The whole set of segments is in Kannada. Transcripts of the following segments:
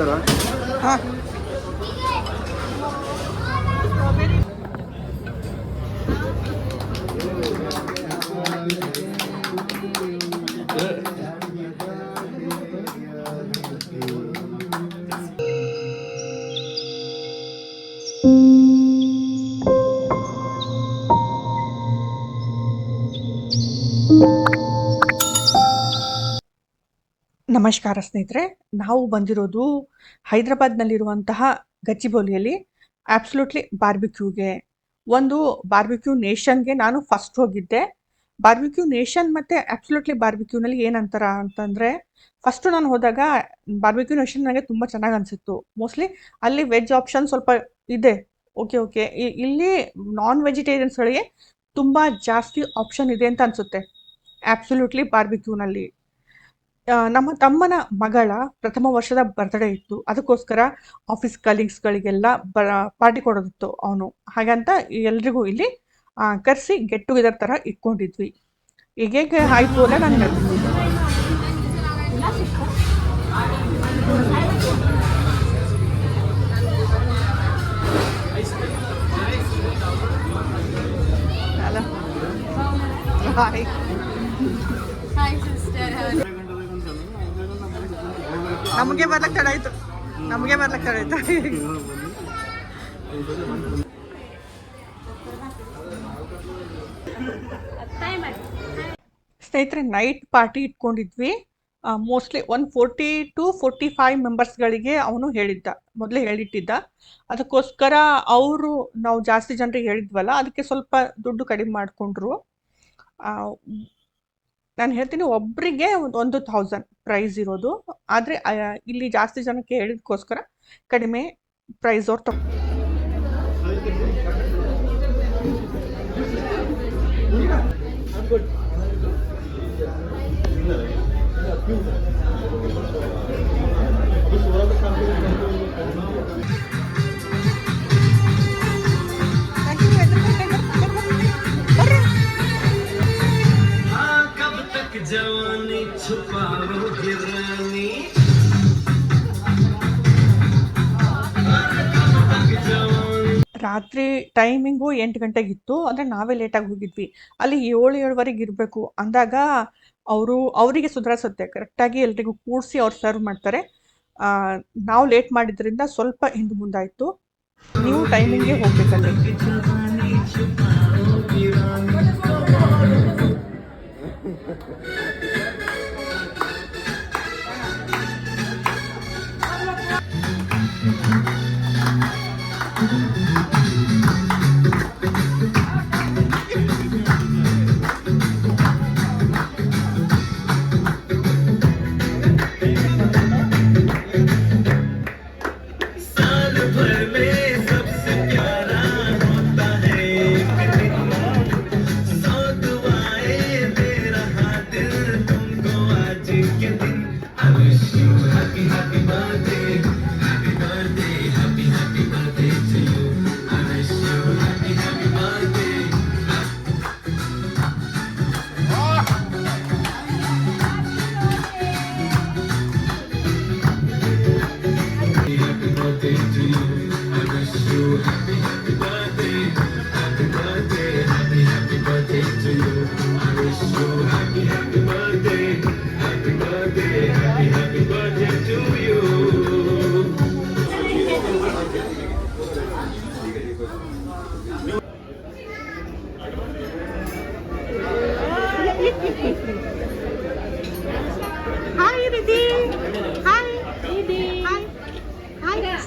ಹಾಂ ನಮಸ್ಕಾರ ಸ್ನೇಹಿತರೆ, ನಾವು ಬಂದಿರೋದು ಹೈದರಾಬಾದ್ನಲ್ಲಿರುವಂತಹ ಗಚ್ಚಿಬೌಲಿಯಲ್ಲಿ ಆಬ್ಸಲ್ಯೂಟ್ಲಿ ಬಾರ್ಬಿಕ್ಯೂಗೆ. ಒಂದು ಬಾರ್ಬಿಕ್ಯೂ ನೇಷನ್ಗೆ ನಾನು ಫಸ್ಟ್ ಹೋಗಿದ್ದೆ. ಬಾರ್ಬಿಕ್ಯೂ ನೇಷನ್ ಮತ್ತು ಆಬ್ಸಲ್ಯೂಟ್ಲಿ ಬಾರ್ಬಿಕ್ಯೂನಲ್ಲಿ ಏನಂತಾರ ಅಂತಂದರೆ, ಫಸ್ಟು ನಾನು ಹೋದಾಗ ಬಾರ್ಬಿಕ್ಯೂ ನೇಷನ್ ನನಗೆ ತುಂಬ ಚೆನ್ನಾಗಿ ಅನಿಸಿತ್ತು. ಮೋಸ್ಟ್ಲಿ ಅಲ್ಲಿ ವೆಜ್ ಆಪ್ಷನ್ ಸ್ವಲ್ಪ ಇದೆ, ಓಕೆ. ಇಲ್ಲಿ ನಾನ್ ವೆಜಿಟೇರಿಯನ್ಸ್ಗಳಿಗೆ ತುಂಬ ಜಾಸ್ತಿ ಆಪ್ಷನ್ ಇದೆ ಅಂತ ಅನಿಸುತ್ತೆ ಆಬ್ಸಲ್ಯೂಟ್ಲಿ ಬಾರ್ಬಿಕ್ಯೂನಲ್ಲಿ. ನಮ್ಮ ತಮ್ಮನ ಮಗಳ ಪ್ರಥಮ ವರ್ಷದ ಬರ್ತ್ಡೇ ಇತ್ತು. ಅದಕ್ಕೋಸ್ಕರ ಆಫೀಸ್ ಕಲೀಗ್ಸ್ಗಳಿಗೆಲ್ಲ ಪಾರ್ಟಿ ಕೊಡೋದಿತ್ತು ಅವನು. ಹಾಗಂತ ಎಲ್ರಿಗೂ ಇಲ್ಲಿ ಕರೆಸಿ ಗೆಟ್ ಟುಗೆದರ್ ಥರ ಇಟ್ಕೊಂಡಿದ್ವಿ. ಹೇಗೆ ಆಯಿತು ಅಲ್ಲ ನಾನು ಹೇಳ್ತೀನಿ. ನಮಗೆ ಬರ್ಲಕ್ಕೆ ತಡ ಆಯ್ತು. ಸ್ನೇಹಿತರೆ, ನೈಟ್ ಪಾರ್ಟಿ ಇಟ್ಕೊಂಡಿದ್ವಿ. ಮೋಸ್ಟ್ಲಿ 140 to 45 ಮೆಂಬರ್ಸ್ಗಳಿಗೆ ಅವನು ಮೊದಲೇ ಹೇಳಿಟ್ಟಿದ್ದ. ಅದಕ್ಕೋಸ್ಕರ ನಾವು ಜಾಸ್ತಿ ಜನರಿಗೆ ಹೇಳಿದ್ವಲ್ಲ, ಅದಕ್ಕೆ ಸ್ವಲ್ಪ ದುಡ್ಡು ಕಡಿಮೆ ಮಾಡಿಕೊಂಡ್ರು. ನಾನು ಹೇಳ್ತೀನಿ, ಒಬ್ಬರಿಗೆ 1000 ಪ್ರೈಸ್ ಇರೋದು. ಆದರೆ ಇಲ್ಲಿ ಜಾಸ್ತಿ ಜನಕ್ಕೆ ಹೇಳಿದಕ್ಕೋಸ್ಕರ ಕಡಿಮೆ ಪ್ರೈಸ್ ಅವ್ರು ತಗೋ. ರಾತ್ರಿ ಟೈಮಿಂಗು 8 ಗಂಟೆಗಿತ್ತು. ಅಂದರೆ ನಾವೇ ಲೇಟಾಗಿ ಹೋಗಿದ್ವಿ. ಅಲ್ಲಿ 7-7:15 ಇರಬೇಕು ಅಂದಾಗ ಅವರಿಗೆ ಸುಧಾರಿಸುತ್ತೆ. ಕರೆಕ್ಟಾಗಿ ಎಲ್ರಿಗೂ ಕೂಡಿಸಿ ಅವ್ರು ಸರ್ವ್ ಮಾಡ್ತಾರೆ. ನಾವು ಲೇಟ್ ಮಾಡಿದ್ರಿಂದ ಸ್ವಲ್ಪ ಹಿಂದೆ ಮುಂದಾಯಿತು. ನೀವು ಟೈಮಿಂಗ್ಗೆ ಹೋಗ್ಬೇಕಲ್ಲಿ.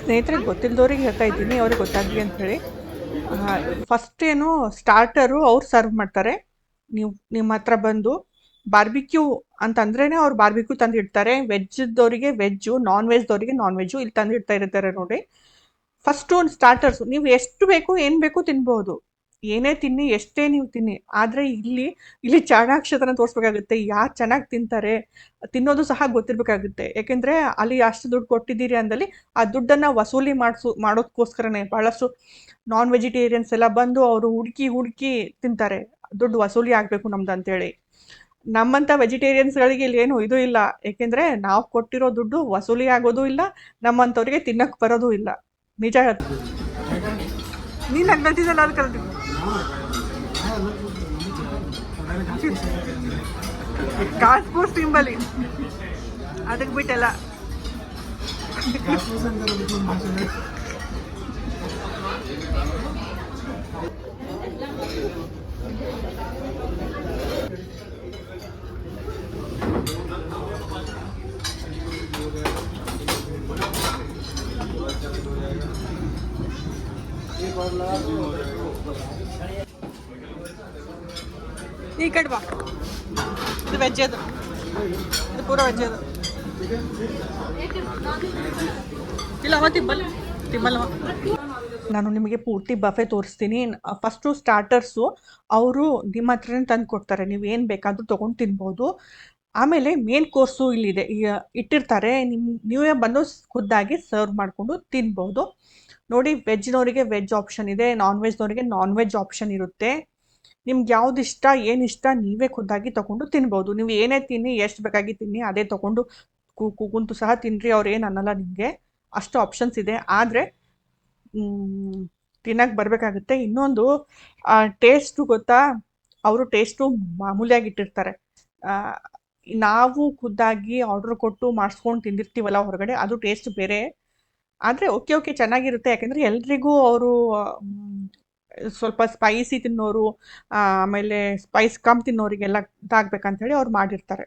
ಸ್ನೇಹಿತರಿಗೆ ಗೊತ್ತಿಲ್ಲದವ್ರಿಗೆ ಹೇಳ್ತಾ ಇದ್ದೀನಿ, ಅವ್ರಿಗೆ ಗೊತ್ತಾಗಲಿ ಅಂತ ಹೇಳಿ. ಫಸ್ಟ್ ಏನು ಸ್ಟಾರ್ಟರು ಅವ್ರು ಸರ್ವ್ ಮಾಡ್ತಾರೆ. ನಿಮ್ಮ ಹತ್ರ ಬಂದು ಬಾರ್ಬಿಕ್ಯೂ ಅಂತಂದ್ರೇನೆ ಅವ್ರು ಬಾರ್ಬಿಕ್ಯೂ ತಂದು ಇಡ್ತಾರೆ. ವೆಜ್ದವರಿಗೆ ವೆಜ್ಜು, ನಾನ್ ವೆಜ್ದವರಿಗೆ ನಾನ್ ವೆಜ್ಜು ಇಲ್ಲಿ ತಂದು ಇಡ್ತಾ ಇರ್ತಾರೆ ನೋಡಿ. ಫಸ್ಟು ಒಂದು ಸ್ಟಾರ್ಟರ್ಸು ನೀವು ಎಷ್ಟು ಬೇಕು ಏನು ಬೇಕು ತಿನ್ಬೋದು, ಏನೇ ತಿನ್ನಿ, ಎಷ್ಟೇ ನೀವು ತಿನ್ನಿ. ಆದರೆ ಇಲ್ಲಿ ಚಾಣಾಕ್ಷತನ ತೋರಿಸ್ಬೇಕಾಗುತ್ತೆ. ಯಾರು ಚೆನ್ನಾಗಿ ತಿಂತಾರೆ ತಿನ್ನೋದು ಸಹ ಗೊತ್ತಿರಬೇಕಾಗುತ್ತೆ. ಯಾಕೆಂದರೆ ಅಲ್ಲಿ ಅಷ್ಟು ದುಡ್ಡು ಕೊಟ್ಟಿದ್ದೀರಿ ಅಂದಲ್ಲಿ ಆ ದುಡ್ಡನ್ನು ವಸೂಲಿ ಮಾಡೋದಕ್ಕೋಸ್ಕರನೇ ಭಾಳಷ್ಟು ನಾನ್ ವೆಜಿಟೇರಿಯನ್ಸ್ ಎಲ್ಲ ಬಂದು ಅವರು ಹುಡುಕಿ ತಿಂತಾರೆ, ದುಡ್ಡು ವಸೂಲಿ ಆಗಬೇಕು ನಮ್ದು ಅಂತೇಳಿ. ನಮ್ಮಂಥ ವೆಜಿಟೇರಿಯನ್ಸ್ಗಳಿಗೆ ಇಲ್ಲಿ ಏನು ಇದು ಇಲ್ಲ, ಏಕೆಂದರೆ ನಾವು ಕೊಟ್ಟಿರೋ ದುಡ್ಡು ವಸೂಲಿ ಆಗೋದು ಇಲ್ಲ, ನಮ್ಮಂಥವ್ರಿಗೆ ತಿನ್ನಕ್ಕೆ ಬರೋದು ಇಲ್ಲ. ನಿಜ ಹೇಳ್ತೀನಿ. ನೀನು ನಗ್ನತಿದ್ದಲ್ಲ ಅದು ಕಲ್ತಿ ಕಾಸ್ಪೂರ್ ಸಿಂಬಲಿ ಅದಕ್ಕೆ ಬಿಟ್ಟೆಲ್ಲ ಈ ಕಡೆ ಬಾ. ಇದು ವೆಜ್ ಅದು, ಇದು ಪೂರ ವೆಜ್ ಅದು. ಇಲ್ಲ ಅವ ತಿಮ್ಮಲ್ವ. ನಾನು ನಿಮಗೆ ಪೂರ್ತಿ ಬಫೆ ತೋರಿಸ್ತೀನಿ. ಫಸ್ಟು ಸ್ಟಾರ್ಟರ್ಸು ಅವರು ನಿಮ್ಮ ಹತ್ರನೇ ತಂದು ಕೊಡ್ತಾರೆ, ನೀವು ಏನು ಬೇಕಾದರೂ ತೊಗೊಂಡು ತಿನ್ಬೋದು. ಆಮೇಲೆ ಮೇನ್ ಕೋರ್ಸು ಇಲ್ಲಿದೆ, ಇಟ್ಟಿರ್ತಾರೆ, ನೀವೇ ಬಂದು ಖುದ್ದಾಗಿ ಸರ್ವ್ ಮಾಡಿಕೊಂಡು ತಿನ್ಬೋದು. ನೋಡಿ, ವೆಜ್ನವರಿಗೆ ವೆಜ್ ಆಪ್ಷನ್ ಇದೆ, ನಾನ್ ವೆಜ್ನವರಿಗೆ ನಾನ್ ವೆಜ್ ಆಪ್ಷನ್ ಇರುತ್ತೆ. ನಿಮ್ಗೆ ಯಾವ್ದು ಇಷ್ಟ, ಏನು ಇಷ್ಟ ನೀವೇ ಖುದ್ದಾಗಿ ತೊಗೊಂಡು ತಿನ್ಬೋದು. ನೀವು ಏನೇ ತಿನ್ನಿ, ಎಷ್ಟು ಬೇಕಾಗಿ ತಿನ್ನಿ, ಅದೇ ತೊಗೊಂಡು ಕುಂತು ಸಹ ತಿನ್ನಿರಿ, ಅವ್ರು ಏನು ಅನ್ನಲ್ಲ ನಿಮಗೆ. ಅಷ್ಟು ಆಪ್ಷನ್ಸ್ ಇದೆ. ಆದರೆ ತಿನ್ನಕ್ಕೆ ಬರಬೇಕಾಗುತ್ತೆ. ಇನ್ನೊಂದು ಟೇಸ್ಟು ಗೊತ್ತಾ, ಅವರು ಟೇಸ್ಟು ಮಾಮೂಲಿಯಾಗಿ ಇಟ್ಟಿರ್ತಾರೆ. ನಾವು ಖುದ್ದಾಗಿ ಆರ್ಡ್ರ್ ಕೊಟ್ಟು ಮಾಡಿಸ್ಕೊಂಡು ತಿಂದಿರ್ತೀವಲ್ಲ ಹೊರಗಡೆ, ಅದು ಟೇಸ್ಟ್ ಬೇರೆ. ಆದರೆ ಓಕೆ ಚೆನ್ನಾಗಿರುತ್ತೆ. ಯಾಕೆಂದರೆ ಎಲ್ರಿಗೂ ಅವರು ಸ್ವಲ್ಪ ಸ್ಪೈಸಿ ತಿನ್ನೋರು, ಆಮೇಲೆ ಸ್ಪೈಸ್ ಕಮ್ಮಿ ತಿನ್ನೋರಿಗೆಲ್ಲ ಇದಾಗಬೇಕಂತೇಳಿ ಅವ್ರು ಮಾಡಿರ್ತಾರೆ.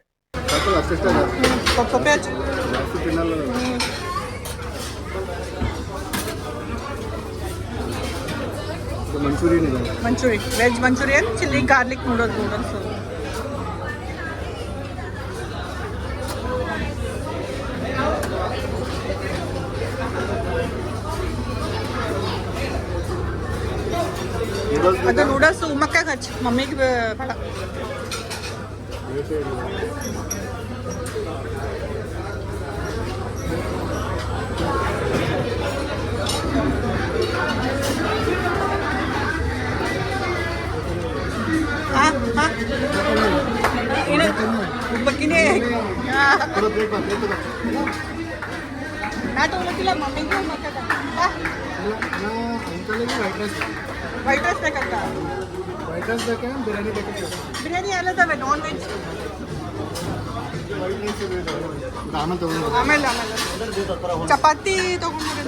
ಮಂಚೂರಿ, veg manchurian, chilli garlic noodles. ಅದು ನೂಡಲ್ಸ್ ಉಮ್ಮಕ್ಕಾಗ ಹಚ್ಚಿ, ಮಮ್ಮಿಗೆ ಬೇಡ. ಉಬ್ಬಕ್ಕಿನೇ ನಾ ತೊಗೊಳಕ್ಕಿಲ್ಲ, ಮಮ್ಮಿಗೆ ವೈಟ್ ರೈಸ್ ಬೇಕಂತ. ಬಿರಿಯಾನಿ ಎಲ್ಲದವೆ ನಾನ್ ವೆಜ್. ಆಮೇಲೆ ಚಪಾತಿ ತಗೊಂಡ್ರೆ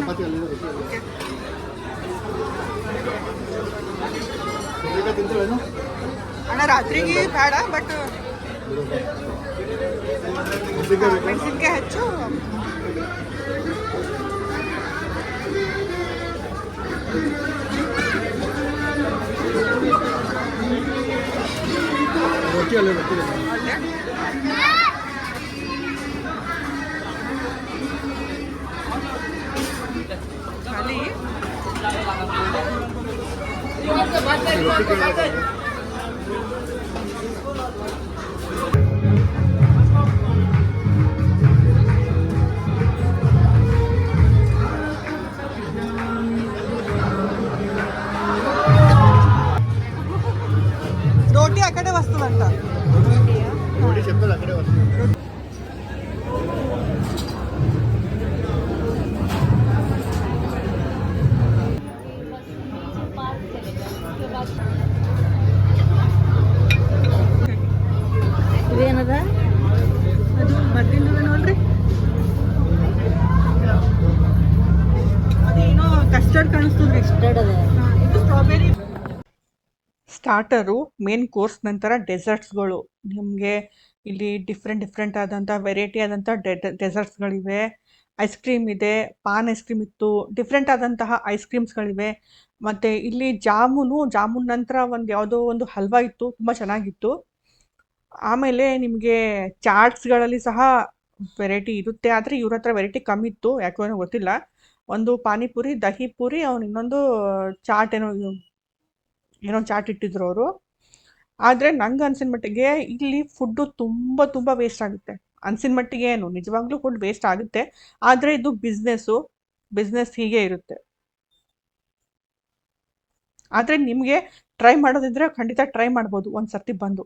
ಅಣ್ಣ ರಾತ್ರಿಗೆ ಬೇಡ, ಬಟ್ ಮೆಣಸಿನ್ಕಾಯಿ ಹೆಚ್ಚು. ಖಾಲಿ రోటీ అక్కడే వస్తుందంట. రోటీ చెప్పేది అక్కడే వస్తుంది. ಇದೇನದ ಅದು ಬರ್ತಿಂದ ನೋಡ್ರಿ, ಅದೇನೋ ಕಸ್ಟರ್ಡ್ ಕಾಣಿಸ್ತದೆ. ಇದು ಸ್ಟ್ರಾಬೆರಿ. ಸ್ಟಾರ್ಟರು, ಮೇನ್ ಕೋರ್ಸ್, ನಂತರ ಡೆಸರ್ಟ್ಸ್ಗಳು. ನಿಮಗೆ ಇಲ್ಲಿ ಡಿಫ್ರೆಂಟ್ ಆದಂಥ ವೆರೈಟಿ ಆದಂಥ ಡೆಸರ್ಟ್ಸ್ಗಳಿವೆ. ಐಸ್ ಕ್ರೀಮ್ ಇದೆ, ಪಾನ್ ಐಸ್ ಕ್ರೀಮ್ ಇತ್ತು, ಡಿಫ್ರೆಂಟ್ ಆದಂತಹ ಐಸ್ ಕ್ರೀಮ್ಸ್ಗಳಿವೆ. ಮತ್ತು ಇಲ್ಲಿ ಜಾಮೂನ್ ನಂತರ ಯಾವುದೋ ಒಂದು ಹಲ್ವಾ ಇತ್ತು, ತುಂಬ ಚೆನ್ನಾಗಿತ್ತು. ಆಮೇಲೆ ನಿಮಗೆ ಚಾಟ್ಸ್ಗಳಲ್ಲಿ ಸಹ ವೆರೈಟಿ ಇರುತ್ತೆ, ಆದರೆ ಇವ್ರ ಹತ್ರ ವೆರೈಟಿ ಕಮ್ಮಿ ಇತ್ತು, ಯಾಕೋ ಏನೋ ಗೊತ್ತಿಲ್ಲ. ಒಂದು ಪಾನಿಪುರಿ, ದಹಿ ಪೂರಿ, ಇನ್ನೊಂದು ಚಾಟ್ ಏನೋ ಚಾಟ್ ಇಟ್ಟಿದ್ರು ಅವರು. ಆದರೆ ನಂಗೆ ಅನ್ಸಿನ ಮಟ್ಟಿಗೆ ಇಲ್ಲಿ ಫುಡ್ಡು ತುಂಬ ವೇಸ್ಟ್ ಆಗುತ್ತೆ. ಅನ್ಸಿನ ಮಟ್ಟಿಗೆ ಏನು, ನಿಜವಾಗ್ಲೂ ಫುಡ್ ವೇಸ್ಟ್ ಆಗುತ್ತೆ. ಆದರೆ ಇದು ಬಿಸ್ನೆಸ್ ಹೀಗೆ ಇರುತ್ತೆ. ಆದರೆ ನಿಮಗೆ ಟ್ರೈ ಮಾಡೋದಿದ್ರೆ ಖಂಡಿತ ಟ್ರೈ ಮಾಡ್ಬೋದು ಒಂದು ಸರ್ತಿ ಬಂದು.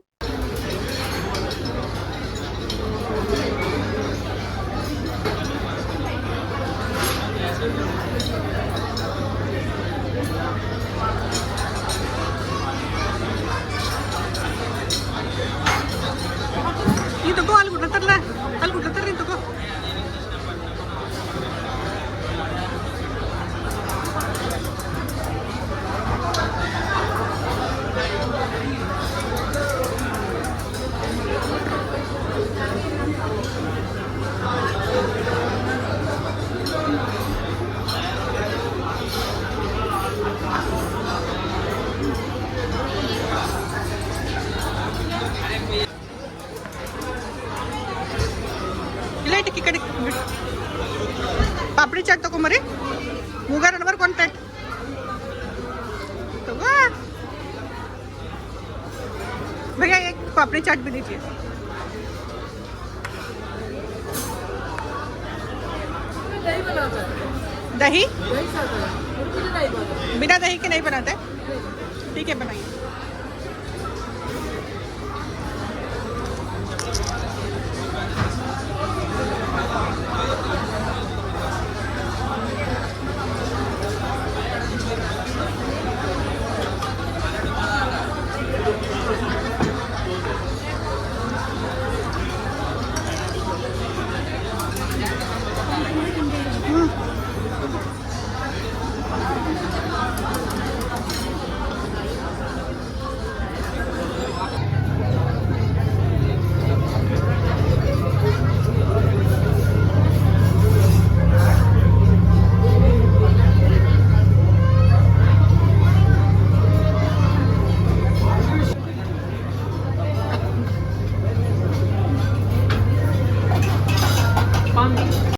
ಈ ಕಡೆ ಪಾಪಡಿ ಚಾಟ್ ತಗೊಂಬರಿ ಮೂಗಾರ ನಂಬರ್ ಕಾಂಟ್ಯಾಕ್ಟ್ तगो भैया एक पापड़ी चाट भी दीजिए दही बिना दही के नहीं बनाते ठीक है बनाइए